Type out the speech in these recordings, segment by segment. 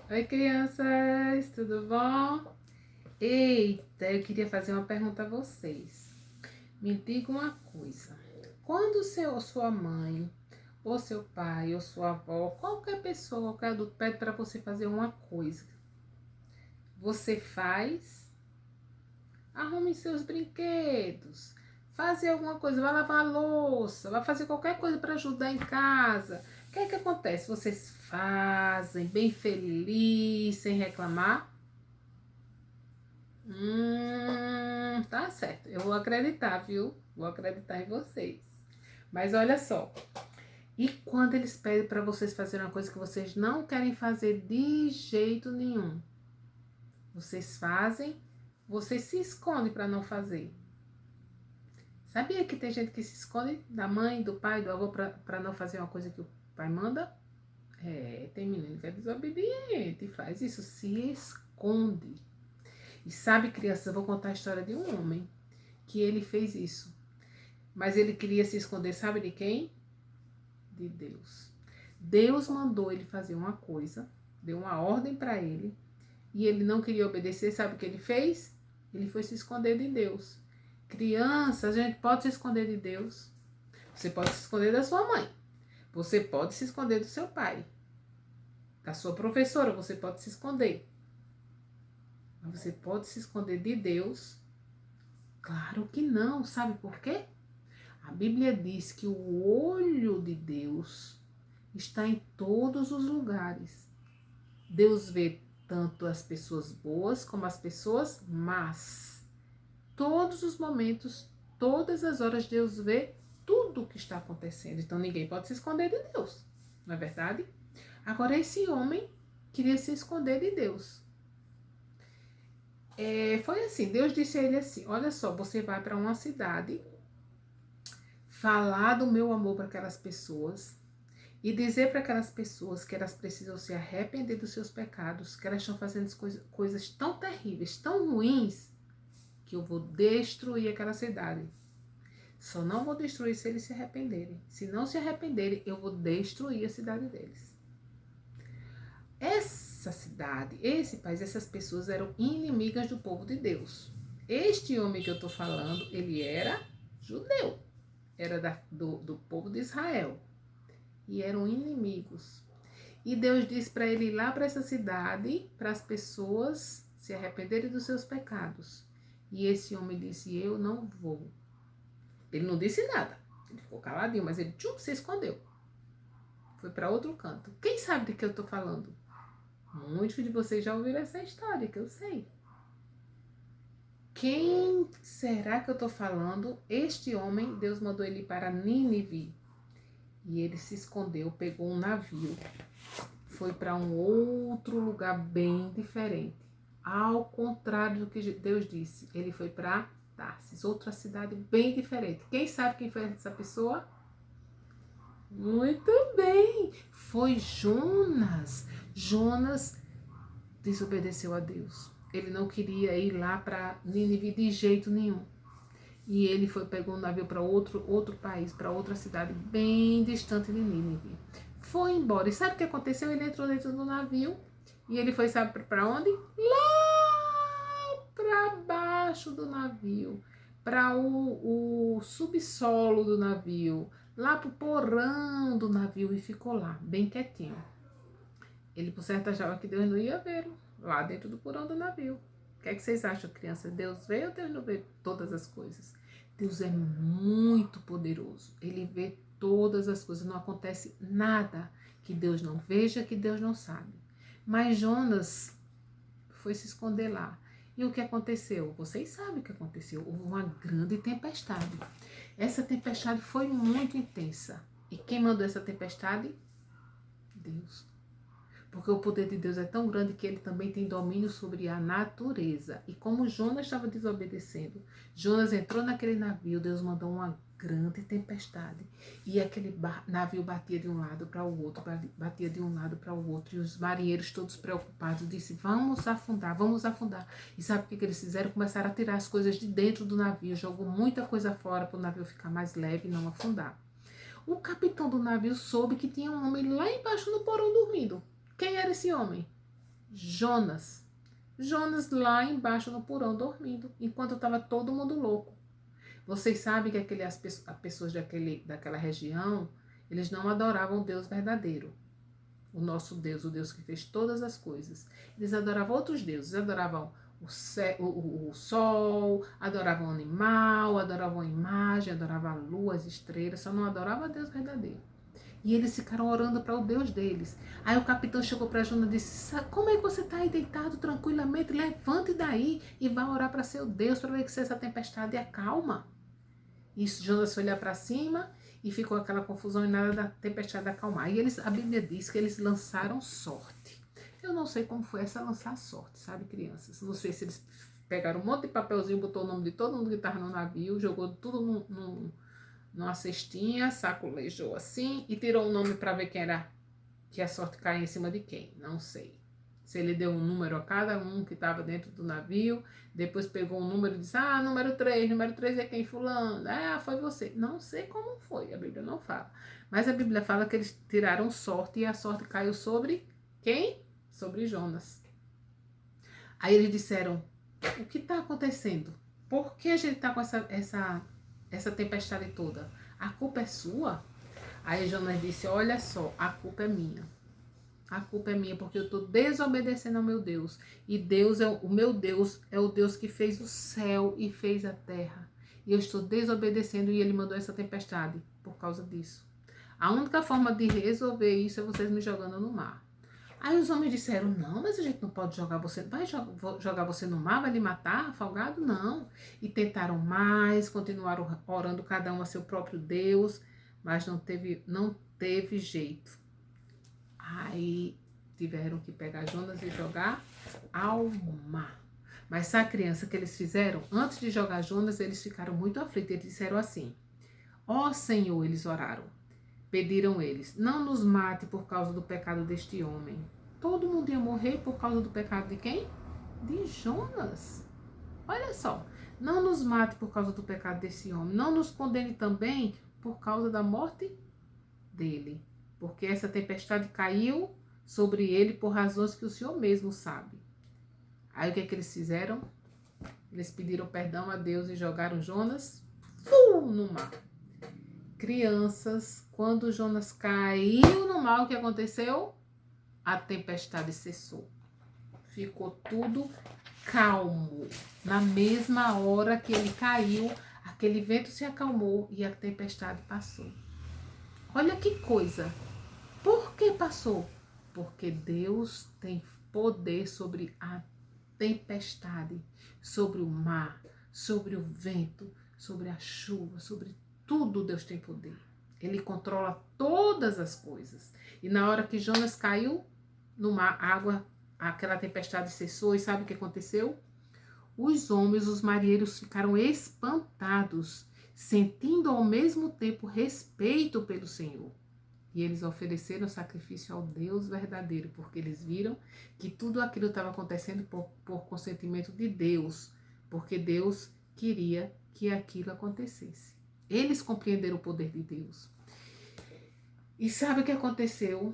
Oi, crianças, tudo bom? Eita, eu queria fazer uma pergunta a vocês. Me diga uma coisa. Quando sua mãe, ou seu pai, ou sua avó, qualquer pessoa, qualquer adulto pede para você fazer uma coisa, você faz? Arrume seus brinquedos, fazer alguma coisa, vai lavar a louça, vai fazer qualquer coisa para ajudar em casa. O que é que acontece? Vocês fazem bem feliz, sem reclamar? Tá certo. Eu vou acreditar, viu? Vou acreditar em vocês. Mas olha só. E quando eles pedem para vocês fazerem uma coisa que vocês não querem fazer de jeito nenhum? Vocês fazem, vocês se escondem para não fazer. Sabia que tem gente que se esconde da mãe, do pai, do avô para não fazer uma coisa que o pai manda? É, tem menino que é desobediente e faz isso, se esconde. E sabe, crianças, eu vou contar a história de um homem que ele fez isso. Mas ele queria se esconder, sabe de quem? De Deus. Deus mandou ele fazer uma coisa, deu uma ordem para ele, e ele não queria obedecer, sabe o que ele fez? Ele foi se esconder de Deus. Criança, a gente pode se esconder de Deus. Você pode se esconder da sua mãe. Você pode se esconder do seu pai. Da sua professora, você pode se esconder. Mas você pode se esconder de Deus? Claro que não. Sabe por quê? A Bíblia diz que o olho de Deus está em todos os lugares. Deus vê tanto as pessoas boas como as pessoas más. Todos os momentos, todas as horas, Deus vê tudo o que está acontecendo. Então ninguém pode se esconder de Deus, não é verdade? Agora esse homem queria se esconder de Deus. Foi assim, Deus disse a ele assim, olha só, você vai para uma cidade, falar do meu amor para aquelas pessoas e dizer para aquelas pessoas que elas precisam se arrepender dos seus pecados, que elas estão fazendo coisas tão terríveis, tão ruins, que eu vou destruir aquela cidade. Só não vou destruir se eles se arrependerem. Se não se arrependerem, eu vou destruir a cidade deles. Essa cidade, esse país, essas pessoas eram inimigas do povo de Deus. Este homem que eu estou falando, ele era judeu, era do povo de Israel. E eram inimigos. E Deus disse para ele ir lá para essa cidade, para as pessoas se arrependerem dos seus pecados. E esse homem disse, eu não vou. Ele não disse nada. Ele ficou caladinho, mas ele se escondeu. Foi para outro canto. Quem sabe de que eu estou falando? Muitos de vocês já ouviram essa história, que eu sei. Quem será que eu estou falando? Este homem, Deus mandou ele ir para Nínive. E ele se escondeu, pegou um navio. Foi para um outro lugar bem diferente. Ao contrário do que Deus disse. Ele foi para Tarsis, outra cidade bem diferente. Quem sabe quem foi essa pessoa? Muito bem! Foi Jonas. Jonas desobedeceu a Deus. Ele não queria ir lá para Nínive de jeito nenhum. E ele pegou um navio para outro país, para outra cidade bem distante de Nínive. Foi embora. E sabe o que aconteceu? Ele entrou dentro do navio e ele foi, sabe para onde? Lá para baixo do navio, para o subsolo do navio, lá para o porão do navio e ficou lá, bem quietinho. Ele, por certo, achava que Deus não ia vê-lo lá dentro do porão do navio. O que é que vocês acham, crianças? Deus vê ou Deus não vê todas as coisas? Deus é muito poderoso. Ele vê todas as coisas. Não acontece nada que Deus não veja, que Deus não sabe. Mas Jonas foi se esconder lá. E o que aconteceu? Vocês sabem o que aconteceu. Houve uma grande tempestade. Essa tempestade foi muito intensa. E quem mandou essa tempestade? Deus. Porque o poder de Deus é tão grande que ele também tem domínio sobre a natureza. E como Jonas estava desobedecendo, Jonas entrou naquele navio, Deus mandou uma grande tempestade. E aquele navio batia de um lado para o outro, batia de um lado para o outro. E os marinheiros todos preocupados disseram, vamos afundar, vamos afundar. E sabe o que eles fizeram? Começaram a tirar as coisas de dentro do navio, jogou muita coisa fora para o navio ficar mais leve e não afundar. O capitão do navio soube que tinha um homem lá embaixo no porão dormindo. Quem era esse homem? Jonas. Jonas lá embaixo no porão dormindo, enquanto estava todo mundo louco. Vocês sabem que as pessoas daquela região, eles não adoravam o Deus verdadeiro. O nosso Deus, o Deus que fez todas as coisas. Eles adoravam outros deuses, adoravam o sol, adoravam o animal, adoravam a imagem, adoravam a lua, as estrelas, só não adoravam a Deus verdadeiro. E eles ficaram orando para o Deus deles. Aí o capitão chegou para Jonas e disse: como é que você está aí deitado tranquilamente? Levante daí e vá orar para seu Deus para ver que essa tempestade acalma. E Jonas foi olhar para cima e ficou aquela confusão e nada da tempestade acalmar. E a Bíblia diz que eles lançaram sorte. Eu não sei como foi essa lançar sorte, sabe, crianças? Não sei se eles pegaram um monte de papelzinho, botou o nome de todo mundo que estava no navio, jogou tudo numa cestinha, sacolejou assim e tirou o nome para ver quem era, que a sorte caia em cima de quem. Não sei. Se ele deu um número a cada um que estava dentro do navio, depois pegou um número e disse: número 3 é quem? Fulano. Foi você. Não sei como foi, a Bíblia não fala. Mas a Bíblia fala que eles tiraram sorte e a sorte caiu sobre quem? Sobre Jonas. Aí eles disseram: o que está acontecendo? Por que a gente está com essa tempestade toda? A culpa é sua? Aí Jonas disse: olha só, a culpa é minha. A culpa é minha porque eu estou desobedecendo ao meu Deus. E o meu Deus é o Deus que fez o céu e fez a terra. E eu estou desobedecendo e ele mandou essa tempestade por causa disso. A única forma de resolver isso é vocês me jogando no mar. Aí os homens disseram: não, mas a gente não pode jogar você. Vai jogar você no mar? Vai lhe matar, afogado? Não. E tentaram mais, continuaram orando cada um a seu próprio Deus, mas não teve jeito. Aí tiveram que pegar Jonas e jogar ao mar. Mas sabe a criança que eles fizeram? Antes de jogar Jonas, eles ficaram muito aflitos. Eles disseram assim: ó Senhor, eles oraram. Pediram eles: não nos mate por causa do pecado deste homem. Todo mundo ia morrer por causa do pecado de quem? De Jonas. Olha só. Não nos mate por causa do pecado desse homem. Não nos condene também por causa da morte dele. Porque essa tempestade caiu sobre ele por razões que o Senhor mesmo sabe. Aí o que é que eles fizeram? Eles pediram perdão a Deus e jogaram Jonas no mar. Crianças, quando Jonas caiu no mar, o que aconteceu? A tempestade cessou. Ficou tudo calmo. Na mesma hora que ele caiu, aquele vento se acalmou e a tempestade passou. Olha que coisa. Por que passou? Porque Deus tem poder sobre a tempestade, sobre o mar, sobre o vento, sobre a chuva, sobre tudo Deus tem poder. Ele controla todas as coisas. E na hora que Jonas caiu no mar, aquela tempestade cessou e sabe o que aconteceu? Os homens, os marinheiros ficaram espantados, sentindo ao mesmo tempo respeito pelo Senhor. E eles ofereceram sacrifício ao Deus verdadeiro, porque eles viram que tudo aquilo estava acontecendo por consentimento de Deus, porque Deus queria que aquilo acontecesse. Eles compreenderam o poder de Deus. E sabe o que aconteceu?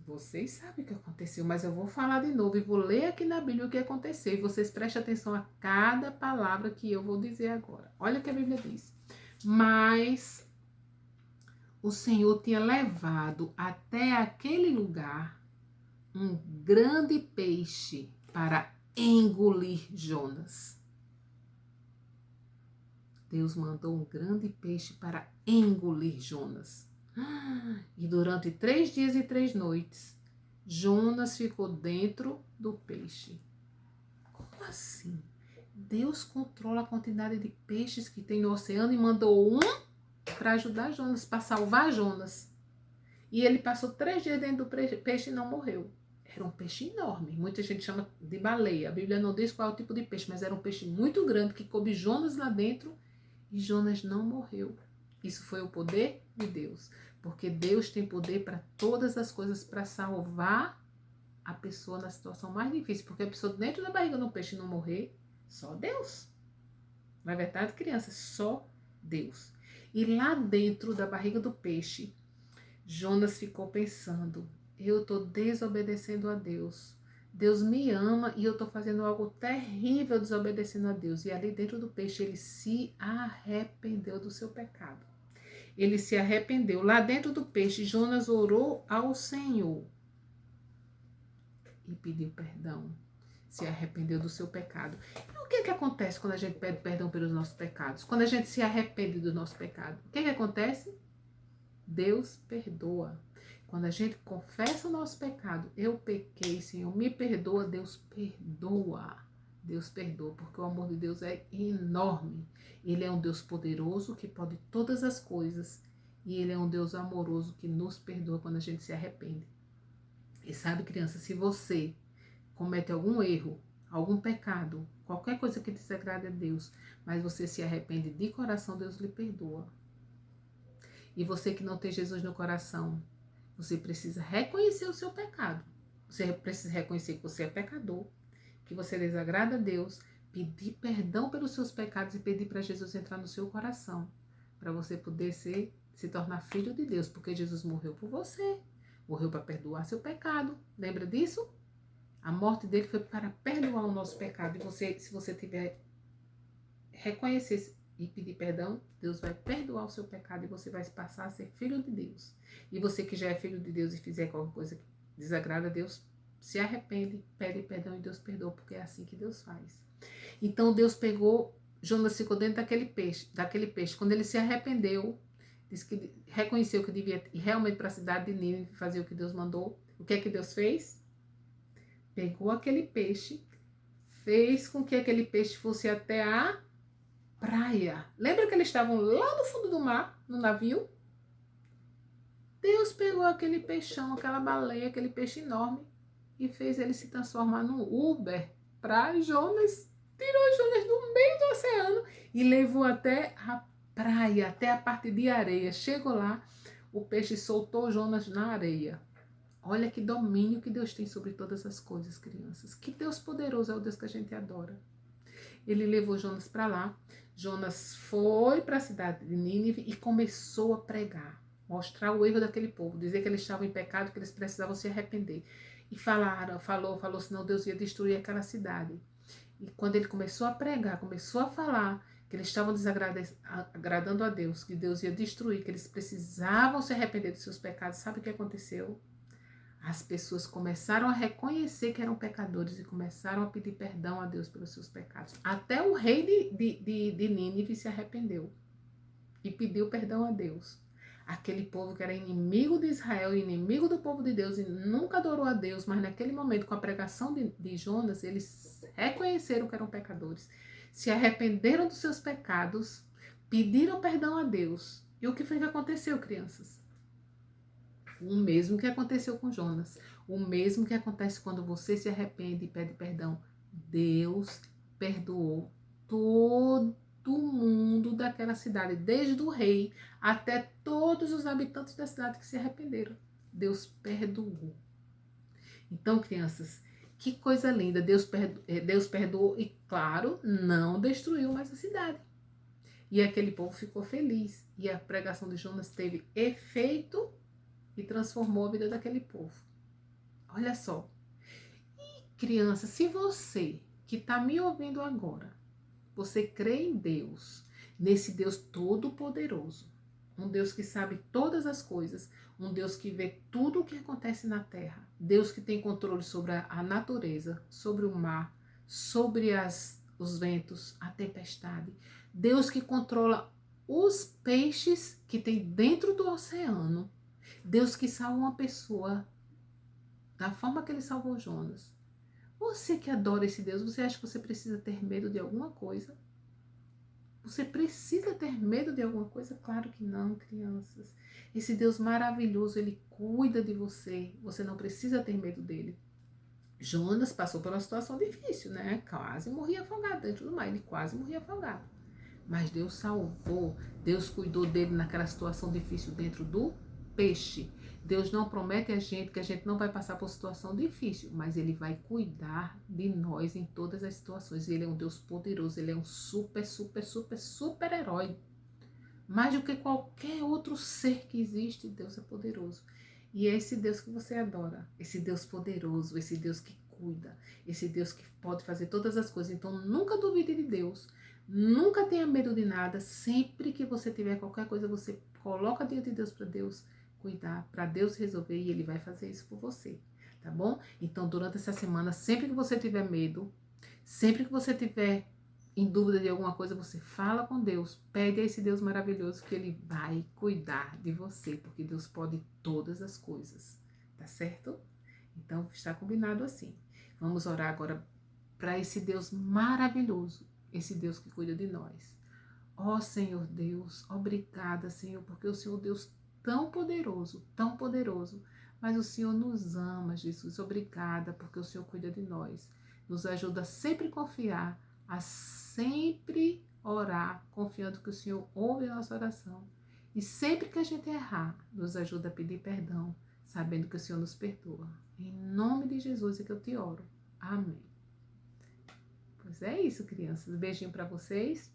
Vocês sabem o que aconteceu, mas eu vou falar de novo e vou ler aqui na Bíblia o que aconteceu. E vocês prestem atenção a cada palavra que eu vou dizer agora. Olha o que a Bíblia diz. Mas o Senhor tinha levado até aquele lugar um grande peixe para engolir Jonas. Deus mandou um grande peixe para engolir Jonas. E durante 3 dias e 3 noites, Jonas ficou dentro do peixe. Como assim? Deus controla a quantidade de peixes que tem no oceano e mandou um para ajudar Jonas, para salvar Jonas. E ele passou 3 dias dentro do peixe e não morreu. Era um peixe enorme. Muita gente chama de baleia. A Bíblia não diz qual é o tipo de peixe, mas era um peixe muito grande que coube Jonas lá dentro e Jonas não morreu. Isso foi o poder de Deus. Porque Deus tem poder para todas as coisas, para salvar a pessoa na situação mais difícil. Porque a pessoa dentro da barriga do peixe não morrer, só Deus. Na verdade, criança, só Deus. E lá dentro da barriga do peixe, Jonas ficou pensando: eu estou desobedecendo a Deus. Deus me ama e eu estou fazendo algo terrível desobedecendo a Deus. E ali dentro do peixe ele se arrependeu do seu pecado. Ele se arrependeu. Lá dentro do peixe, Jonas orou ao Senhor e pediu perdão. Se arrependeu do seu pecado. E o que acontece quando a gente pede perdão pelos nossos pecados? Quando a gente se arrepende do nosso pecado, o que acontece? Deus perdoa. Quando a gente confessa o nosso pecado, eu pequei, Senhor, me perdoa, Deus perdoa. Deus perdoa, porque o amor de Deus é enorme. Ele é um Deus poderoso que pode todas as coisas. E Ele é um Deus amoroso que nos perdoa quando a gente se arrepende. E sabe, criança, se você comete algum erro, algum pecado, qualquer coisa que desagrade a Deus, mas você se arrepende de coração, Deus lhe perdoa. E você que não tem Jesus no coração, você precisa reconhecer o seu pecado. Você precisa reconhecer que você é pecador, que você desagrada a Deus, pedir perdão pelos seus pecados e pedir para Jesus entrar no seu coração, para você poder se tornar filho de Deus, porque Jesus morreu por você, morreu para perdoar seu pecado. Lembra disso? A morte dele foi para perdoar o nosso pecado. E você, se você tiver reconhecer e pedir perdão, Deus vai perdoar o seu pecado e você vai passar a ser filho de Deus. E você que já é filho de Deus e fizer qualquer coisa que desagrada a Deus, se arrepende, pede perdão e Deus perdoa, porque é assim que Deus faz. Então Deus pegou, Jonas ficou dentro daquele peixe. Quando ele se arrependeu, disse que reconheceu que devia ir realmente para a cidade de Nínive fazer o que Deus mandou. O que é que Deus fez? Pegou aquele peixe, fez com que aquele peixe fosse até a praia. Lembra que eles estavam lá no fundo do mar, no navio? Deus pegou aquele peixão, aquela baleia, aquele peixe enorme e fez ele se transformar num Uber para Jonas. Tirou Jonas do meio do oceano e levou até a praia, até a parte de areia. Chegou lá, o peixe soltou Jonas na areia. Olha que domínio que Deus tem sobre todas as coisas, crianças. Que Deus poderoso é o Deus que a gente adora. Ele levou Jonas para lá. Jonas foi para a cidade de Nínive e começou a pregar, mostrar o erro daquele povo, dizer que eles estavam em pecado, que eles precisavam se arrepender. E falou, senão Deus ia destruir aquela cidade. E quando ele começou a pregar, começou a falar que eles estavam desagradando a Deus, que Deus ia destruir, que eles precisavam se arrepender dos seus pecados, sabe o que aconteceu? As pessoas começaram a reconhecer que eram pecadores e começaram a pedir perdão a Deus pelos seus pecados. Até o rei de Nínive se arrependeu e pediu perdão a Deus. Aquele povo que era inimigo de Israel, inimigo do povo de Deus e nunca adorou a Deus, mas naquele momento, com a pregação de Jonas, eles reconheceram que eram pecadores, se arrependeram dos seus pecados, pediram perdão a Deus. E o que foi que aconteceu, crianças? O mesmo que aconteceu com Jonas. O mesmo que acontece quando você se arrepende e pede perdão. Deus perdoou todo mundo daquela cidade, desde o rei até todos os habitantes da cidade que se arrependeram. Deus perdoou. Então, crianças, que coisa linda. Deus perdoou e, claro, não destruiu mais a cidade. E aquele povo ficou feliz. E a pregação de Jonas teve efeito e transformou a vida daquele povo. Olha só. E criança, se você que está me ouvindo agora, você crê em Deus, nesse Deus todo-poderoso, um Deus que sabe todas as coisas, um Deus que vê tudo o que acontece na terra, Deus que tem controle sobre a natureza, sobre o mar, sobre os ventos, a tempestade, Deus que controla os peixes que tem dentro do oceano, Deus que salva uma pessoa da forma que ele salvou Jonas. Você que adora esse Deus, você acha que você precisa ter medo de alguma coisa? Você precisa ter medo de alguma coisa? Claro que não, crianças. Esse Deus maravilhoso, ele cuida de você. Você não precisa ter medo dele. Jonas passou por uma situação difícil, né? Quase morria afogado dentro do mar. Ele quase morria afogado. Mas Deus salvou. Deus cuidou dele naquela situação difícil dentro do peixe. Deus não promete a gente que a gente não vai passar por situação difícil, mas Ele vai cuidar de nós em todas as situações. Ele é um Deus poderoso, Ele é um super herói. Mais do que qualquer outro ser que existe, Deus é poderoso. E é esse Deus que você adora, esse Deus poderoso, esse Deus que cuida. Esse Deus que pode fazer todas as coisas. Então, nunca duvide de Deus. Nunca tenha medo de nada. Sempre que você tiver qualquer coisa, você coloca diante de Deus para Deus cuidar, para Deus resolver, e Ele vai fazer isso por você, tá bom? Então, durante essa semana, sempre que você tiver medo, sempre que você tiver em dúvida de alguma coisa, você fala com Deus, pede a esse Deus maravilhoso que Ele vai cuidar de você, porque Deus pode todas as coisas, tá certo? Então, está combinado assim. Vamos orar agora para esse Deus maravilhoso, esse Deus que cuida de nós. Ó Senhor Deus, obrigada, Senhor, porque o Senhor Deus tão poderoso, mas o Senhor nos ama, Jesus. Obrigada, porque o Senhor cuida de nós. Nos ajuda a sempre confiar, a sempre orar, confiando que o Senhor ouve a nossa oração. E sempre que a gente errar, nos ajuda a pedir perdão, sabendo que o Senhor nos perdoa. Em nome de Jesus é que eu te oro. Amém. Pois é isso, crianças. Beijinho para vocês.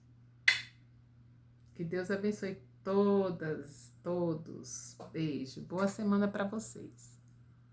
Que Deus abençoe todas, todos. Beijo. Boa semana para vocês.